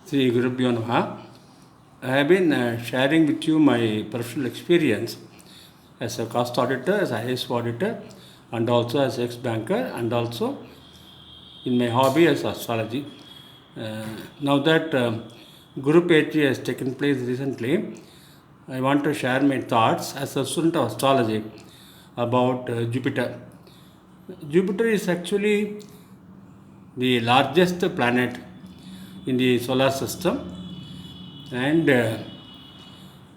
Sri Gurubhyo Namaha. I have been sharing with you my personal experience as a cost auditor, as a IAS auditor, and also as ex-banker, and also in my hobby as astrology. Now that Guru Petri has taken place recently, I want to share my thoughts as a student of astrology about Jupiter. Jupiter is actually the largest planet in the solar system, and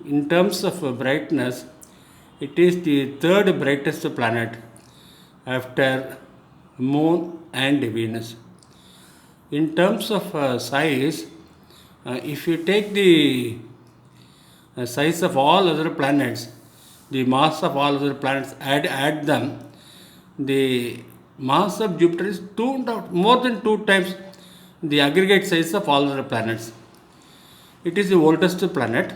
in terms of brightness, it is the third brightest planet after Moon and Venus. In terms of size, if you take the size of all other planets, the mass of all other planets, add them, the mass of Jupiter is more than two times the aggregate size of all other planets. It is the oldest planet.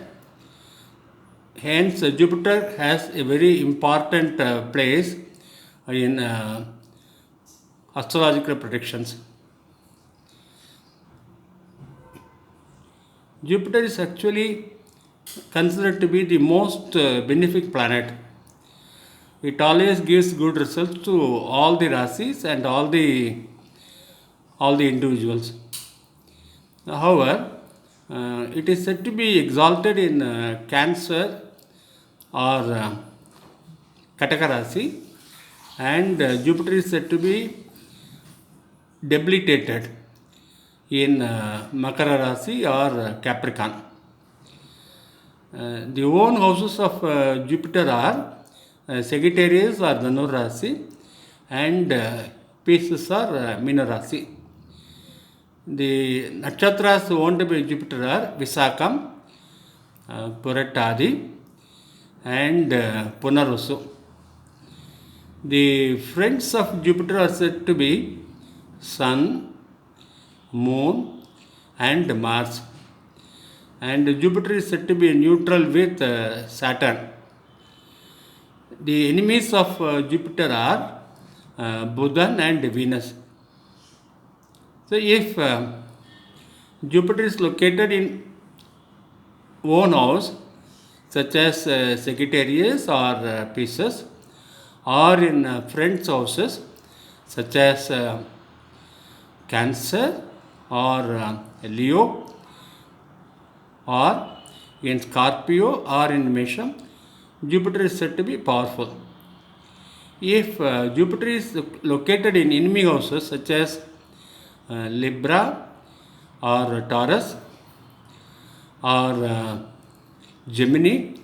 Hence, Jupiter has a very important place in astrological predictions. Jupiter is actually considered to be the most benefic planet. It always gives good results to all the rasis and all the individuals. However, it is said to be exalted in Cancer or Kataka Rasi, and Jupiter is said to be debilitated in Makara Rasi or Capricorn. The own houses of Jupiter are Sagittarius or Dhanur Rasi, and Pisces or Meena Rasi. The nakshatras owned by Jupiter are Visakam, Purattadi, and Punarusu. The friends of Jupiter are said to be Sun, Moon, and Mars. And Jupiter is said to be neutral with Saturn. The enemies of Jupiter are Buddha and Venus. So, if Jupiter is located in own house, such as Sagittarius or Pisces, or in friends' houses, such as Cancer or Leo, or in Scorpio or in Mesham, Jupiter is said to be powerful. If Jupiter is located in enemy houses such as Libra or Taurus or Gemini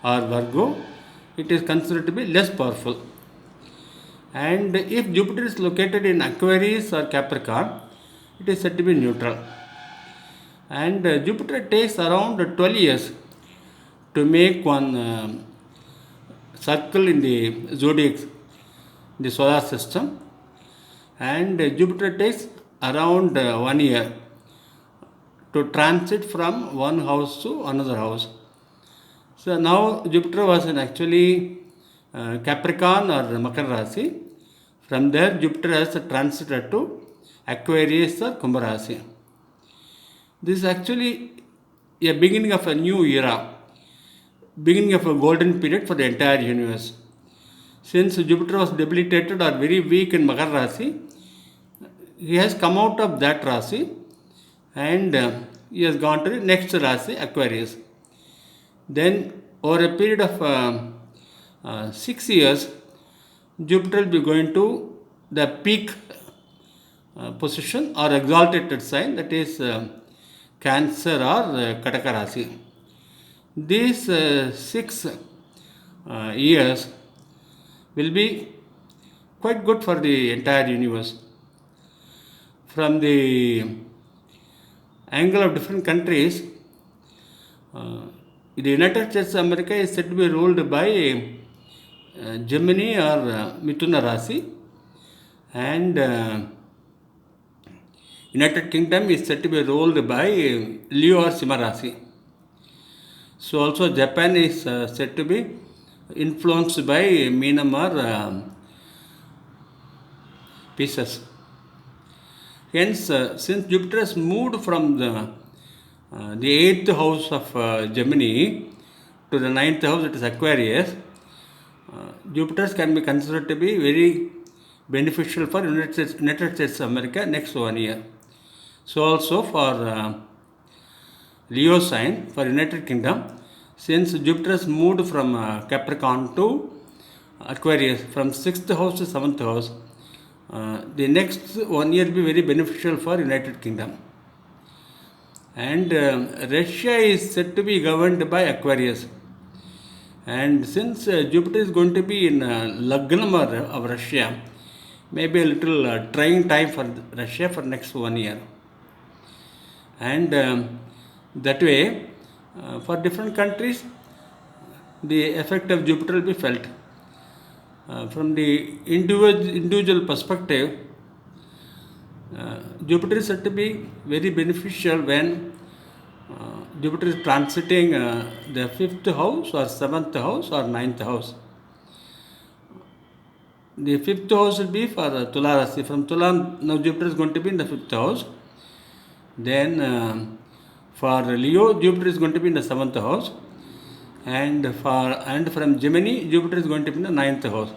or Virgo, it is considered to be less powerful. And if Jupiter is located in Aquarius or Capricorn, it is said to be neutral. And Jupiter takes around 12 years to make one circle in the zodiac, the solar system, and Jupiter takes around 1 year to transit from one house to another house. So now Jupiter was in actually Capricorn or Makara Rasi. From there, Jupiter has transited to Aquarius or Kumbha Rasi. This is actually a beginning of a new era, beginning of a golden period for the entire universe. Since Jupiter was debilitated or very weak in Makara Rasi, he has come out of that Rasi and he has gone to the next Rasi, Aquarius. Then, over a period of 6 years, Jupiter will be going to the peak position or exalted sign, that is Cancer or Kataka Rasi. These 6 years will be quite good for the entire universe. From the angle of different countries, the United States of America is said to be ruled by Gemini or Mithuna Rasi, and United Kingdom is said to be ruled by Leo or Simha Rasi. So also Japan is said to be influenced by Meenam or Pisces. Hence, since Jupiter has moved from the the eighth house of Gemini to the ninth house, it is Aquarius. Jupiter can be considered to be very beneficial for United States of America next 1 year. So also for Leo sign for United Kingdom, since Jupiter has moved from Capricorn to Aquarius from 6th house to 7th house, the next 1 year will be very beneficial for United Kingdom. And Russia is said to be governed by Aquarius. And since Jupiter is going to be in Lagnam of Russia, maybe a little trying time for Russia for next 1 year. And that way, for different countries, the effect of Jupiter will be felt. From the individual perspective, Jupiter is said to be very beneficial when Jupiter is transiting the 5th house or 7th house or 9th house. The 5th house will be for Tula Rasi. From Tula, now Jupiter is going to be in the 5th house. Then for Leo, Jupiter is going to be in the 7th house. And from Gemini, Jupiter is going to be in the 9th house.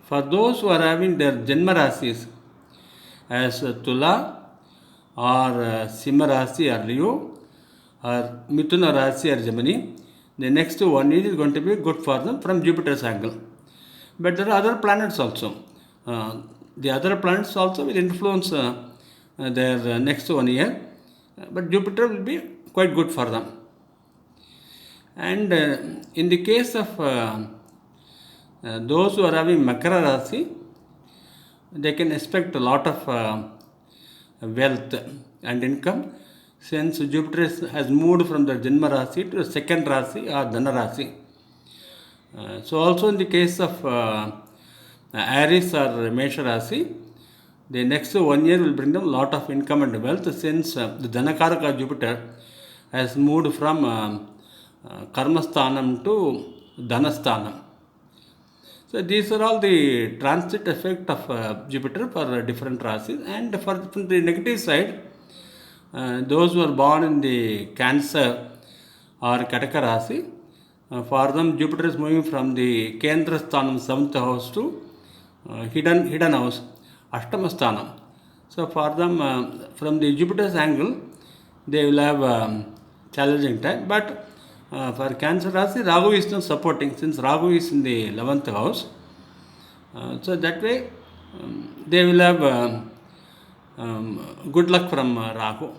For those who are having their Janma Rasis as Tula or Simha Rasi or Leo or Mithuna Rasi or Gemini, the next 1 year is going to be good for them from Jupiter's angle. But there are other planets also. The other planets also will influence their next 1 year. But Jupiter will be quite good for them. And in the case of those who are having Makara Rasi, they can expect a lot of wealth and income since Jupiter has moved from the Janma Rasi to the second Rasi or Dhana Rasi. So also in the case of Aries or Mesha Rasi, the next 1 year will bring them a lot of income and wealth since the Dhanakaraka Jupiter has moved from Karmasthanam to Dhanasthanam. So these are all the transit effect of Jupiter for different rasis. And from the negative side, those who are born in the Cancer or Kataka Rasi, for them Jupiter is moving from the Kendra Sthanam 7th house to hidden house Ashtama Sthanam. So for them, from the Jupiter's angle, they will have challenging time. But for Cancer Rasi, Rahu is not supporting since Rahu is in the 11th house. So that way, they will have good luck from Rahu.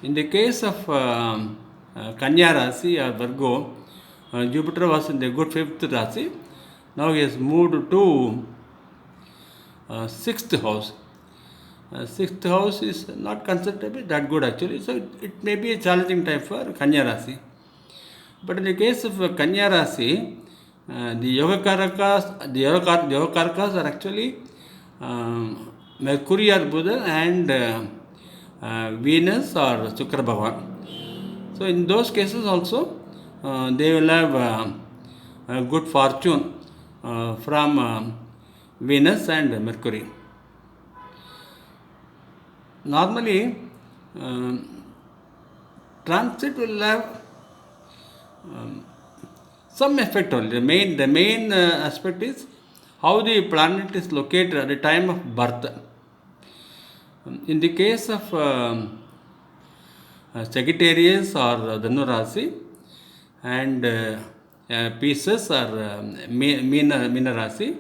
In the case of Kanya Rasi or Virgo, Jupiter was in the good 5th Rasi. Now he has moved to 6th house. 6th house is not considered to be that good actually, so it may be a challenging time for Kanya Rasi. But in the case of Kanya Rasi, the Yogakarakas are actually Mercury or Buddha and Venus or Shukra Bhagavan. So in those cases also, they will have good fortune from Venus and Mercury. Normally, transit will have some effect only. The main aspect is how the planet is located at the time of birth. In the case of Sagittarius or Dhanu Rasi and Pisces or Meena Rasi,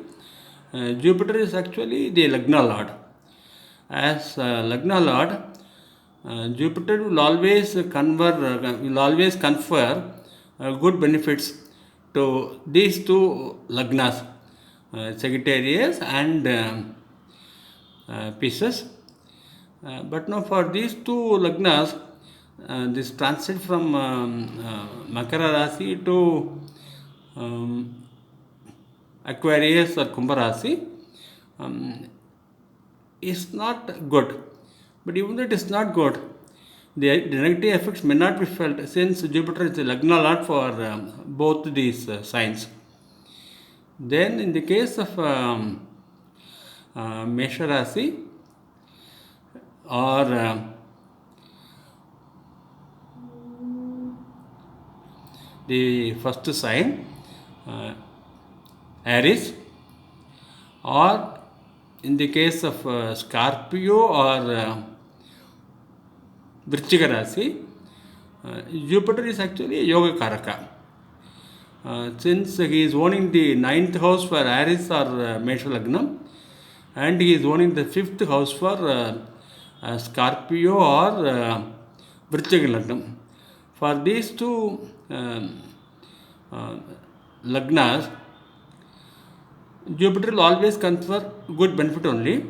Jupiter is actually the Lagna Lord. As Lagna Lord, Jupiter will always confer good benefits to these two Lagnas, Sagittarius and Pisces. But now for these two Lagnas, this transit from Makara Rasi to Aquarius or Kumbha Rasi is not good. But even though it is not good, the negative effects may not be felt since Jupiter is the Lagna Lord for both these signs. Then in the case of Mesha Rasi or the first sign, Aries, or in the case of Scorpio or Vrichika Rasi, Jupiter is actually a Yoga Karaka. Since he is owning the 9th house for Aries or Mesha Lagnam, and he is owning the 5th house for Scorpio or Vrichika Lagnam. For these two Lagnas, Jupiter will always confer good benefit only,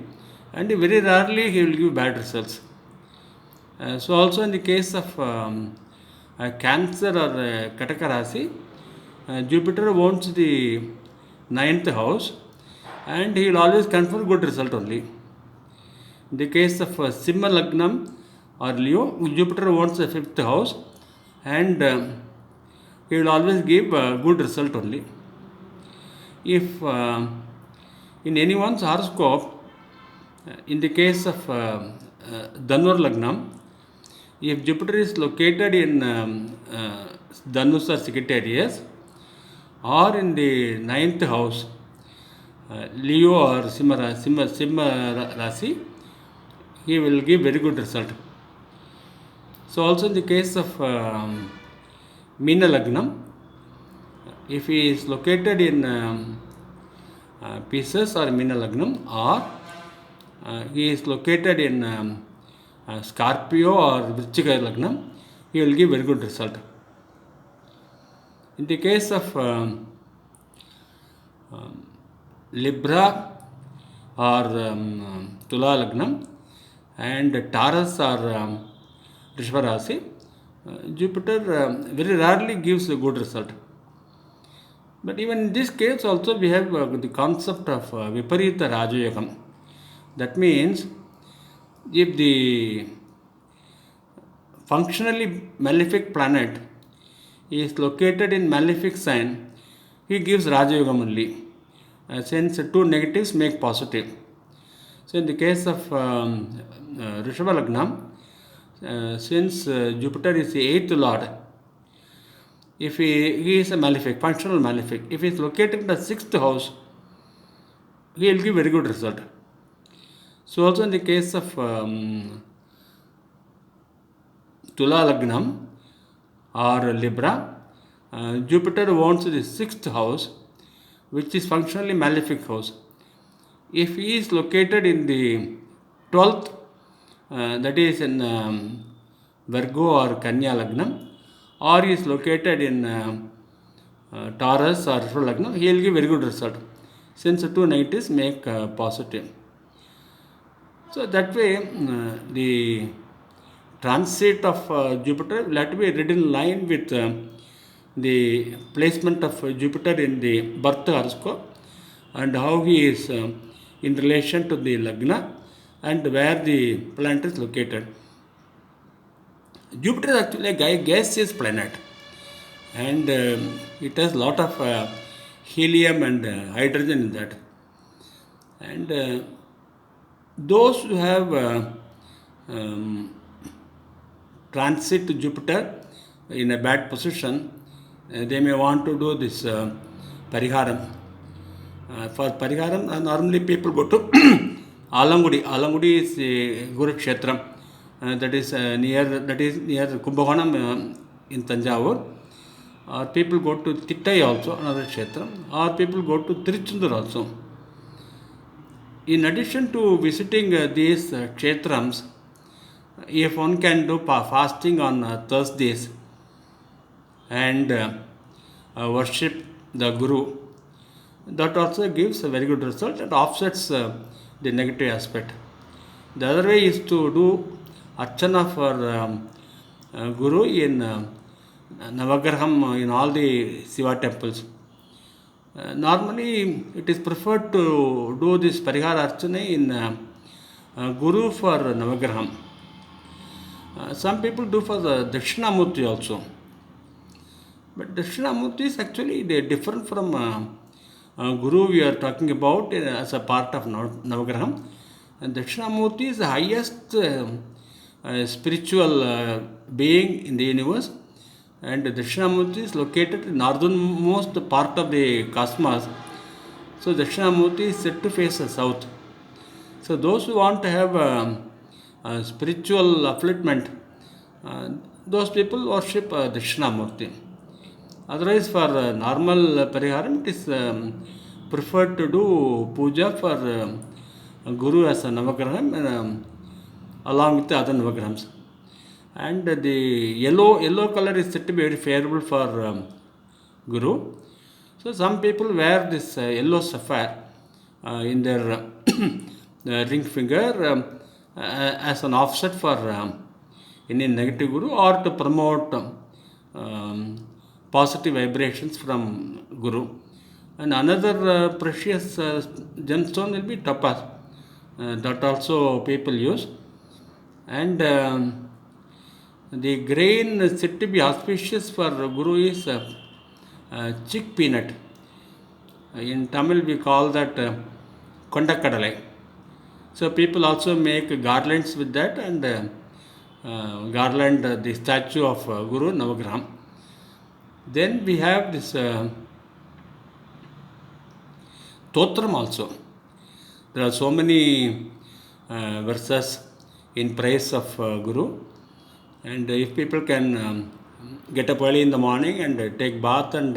and very rarely he will give bad results. So also in the case of Cancer or Kataka Rasi, Jupiter owns the 9th house, and he will always confer good result only. In the case of Simha Lagnam or Leo, Jupiter owns the 5th house, and he will always give good result only. If in anyone's horoscope, in the case of Dhanur Lagnam, if Jupiter is located in Dhanus or Sagittarius, or in the 9th house, Leo or Simha Rasi, he will give very good result. So also in the case of Meena Lagnam, if he is located in Pisces or Meena Lagnam, or he is located in Scorpio or Vrichika Lagnam, he will give very good result. In the case of Libra or Tula Lagnam and Taurus or Rishabha Rasi, Jupiter very rarely gives a good result. But even in this case also we have the concept of Viparita Rajayogam. That means if the functionally malefic planet is located in malefic sign, he gives Rajayogam only, since two negatives make positive. So in the case of Rishabha Lagnam, since Jupiter is the 8th lord, if he is a malefic, functional malefic, if he is located in the 6th house, he will give very good result. So also in the case of Tula Lagnam or Libra, Jupiter owns the 6th house, which is functionally malefic house. If he is located in the 12th, that is in Virgo or Kanya Lagnam, or he is located in Taurus or Rishabha Lagnam, he will give very good result, since the two negatives make positive. So that way the transit of Jupiter will have to be read in line with the placement of Jupiter in the birth horoscope, and how he is in relation to the Lagna and where the planet is located. Jupiter is actually a gaseous planet, and it has lot of helium and hydrogen in that. And those who have transit to Jupiter in a bad position, they may want to do this Pariharam. For Pariharam, normally people go to Alangudi. Alangudi is Guru Kshetram. That is near Kumbhakonam in Tanjavur. Or people go to Tittai also, another Kshetram. Or people go to Tiruchendur also. In addition to visiting these Kshetrams, if one can do fasting on Thursdays and worship the Guru, that also gives a very good result and offsets the negative aspect. The other way is to do Archana for Guru in Navagraham, in all the Shiva temples. Normally it is preferred to do this Parihara Archana in Guru for Navagraham. Some people do for the Dakshinamurti also. But Dakshinamurti is actually different from Guru we are talking about as a part of Navagraham. And Dakshinamurti is the highest spiritual being in the universe, and Dakshinamurti is located in northernmost part of the cosmos. So Dakshinamurti is said to face the south. So those who want to have a spiritual upliftment, those people worship Dakshinamurti. Otherwise, for normal pariharam, it is preferred to do puja for Guru as a Navagraham along with the other Navagrahams. And the yellow color is said to be very favorable for Guru. So some people wear this yellow sapphire in their ring finger as an offset for any negative Guru, or to promote positive vibrations from Guru. And another precious gemstone will be topaz, that also people use. And the grain said to be auspicious for Guru is chick peanut. In Tamil we call that kondakadalai. So people also make garlands with that, and garland the statue of Guru Navagraham. Then we have this Totram also. There are so many verses in praise of Guru, and if people can get up early in the morning and take bath and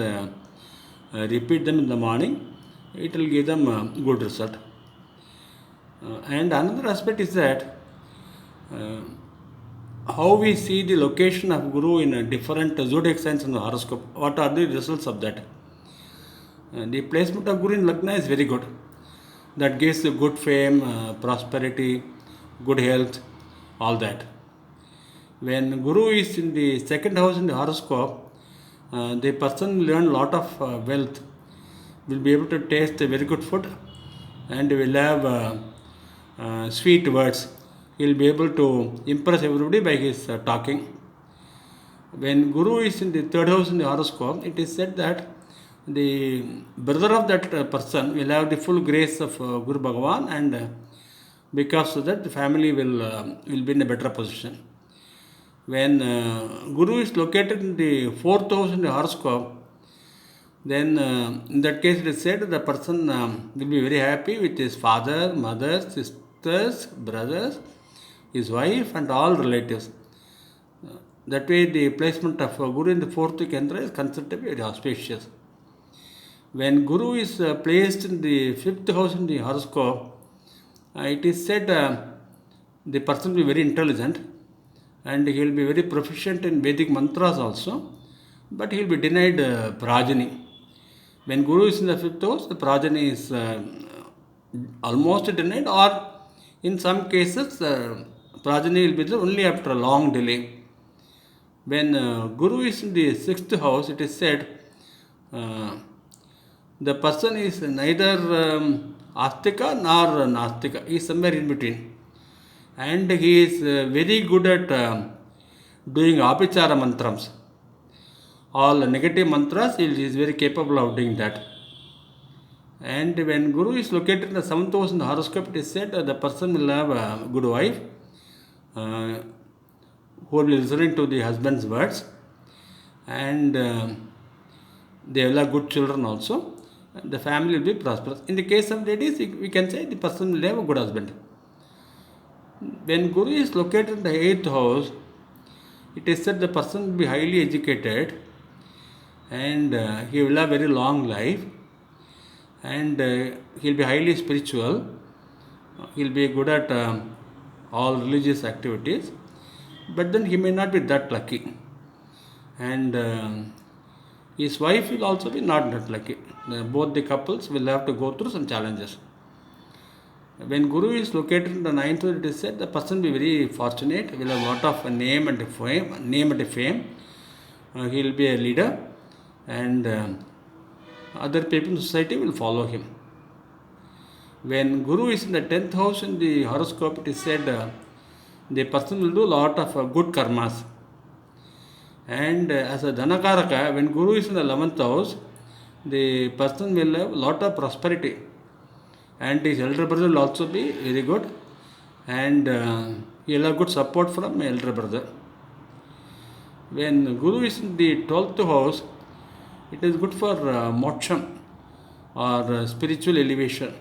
repeat them in the morning, it will give them a good result. And another aspect is that how we see the location of Guru in a different zodiac signs in the horoscope. What are the results of that? The placement of Guru in Lagna is very good. That gives you good fame, prosperity, good health, all that. When Guru is in the second house in the horoscope, the person will learn a lot of wealth, will be able to taste very good food, and will have sweet words. He will be able to impress everybody by his talking. When Guru is in the third house in the horoscope, it is said that the brother of that person will have the full grace of Guru Bhagavan, and because of that the family will be in a better position. When Guru is located in the fourth house in the horoscope, then in that case it is said the person will be very happy with his father, mother, sisters, brothers, his wife, and all relatives. That way the placement of Guru in the fourth kendra is considered to be very auspicious. When Guru is placed in the fifth house in the horoscope, it is said the person will be very intelligent, and he will be very proficient in Vedic mantras also, but he will be denied progeny. When Guru is in the fifth house, the progeny is almost denied, or in some cases progeny will be there only after a long delay. When Guru is in the sixth house, it is said the person is neither Astika nor Nastika. He is somewhere in between. And he is very good at doing Apichara mantrams. All negative mantras, he is very capable of doing that. And when Guru is located in the seventh house in the horoscope, it is said the person will have a good wife who will be listening to the husband's words, and they will have good children also. The family will be prosperous. In the case of ladies, we can say the person will have a good husband. When Guru is located in the eighth house, it is said the person will be highly educated, and he will have very long life, and he will be highly spiritual. He will be good at all religious activities, but then he may not be that lucky, and his wife will also be not that lucky. Both the couples will have to go through some challenges. When Guru is located in the ninth house, it is said the person will be very fortunate, will have a lot of name and fame. He will be a leader, and other people in society will follow him. When Guru is in the 10th house in the horoscope, it is said the person will do a lot of good karmas. And as a Dhanakaraka, when Guru is in the 11th house, the person will have a lot of prosperity. And his elder brother will also be very good, and he will have good support from my elder brother. When Guru is in the 12th house, it is good for moksham or spiritual elevation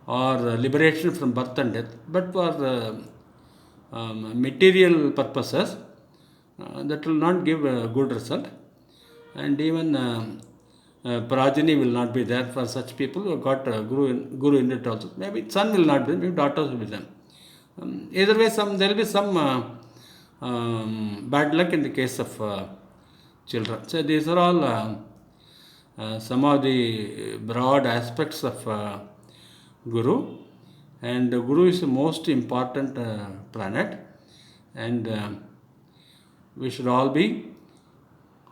or liberation from birth and death. But for material purposes, that will not give a good result. And even progeny will not be there for such people who got guru in it also. Maybe son will not be, maybe daughters will be there. Either way, there will be some bad luck in the case of children. So these are all some of the broad aspects of Guru. And Guru is the most important planet, and we should all be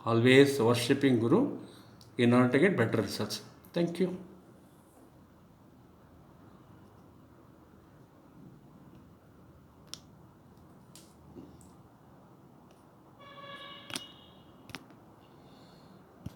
always worshipping Guru in order to get better results. Thank you.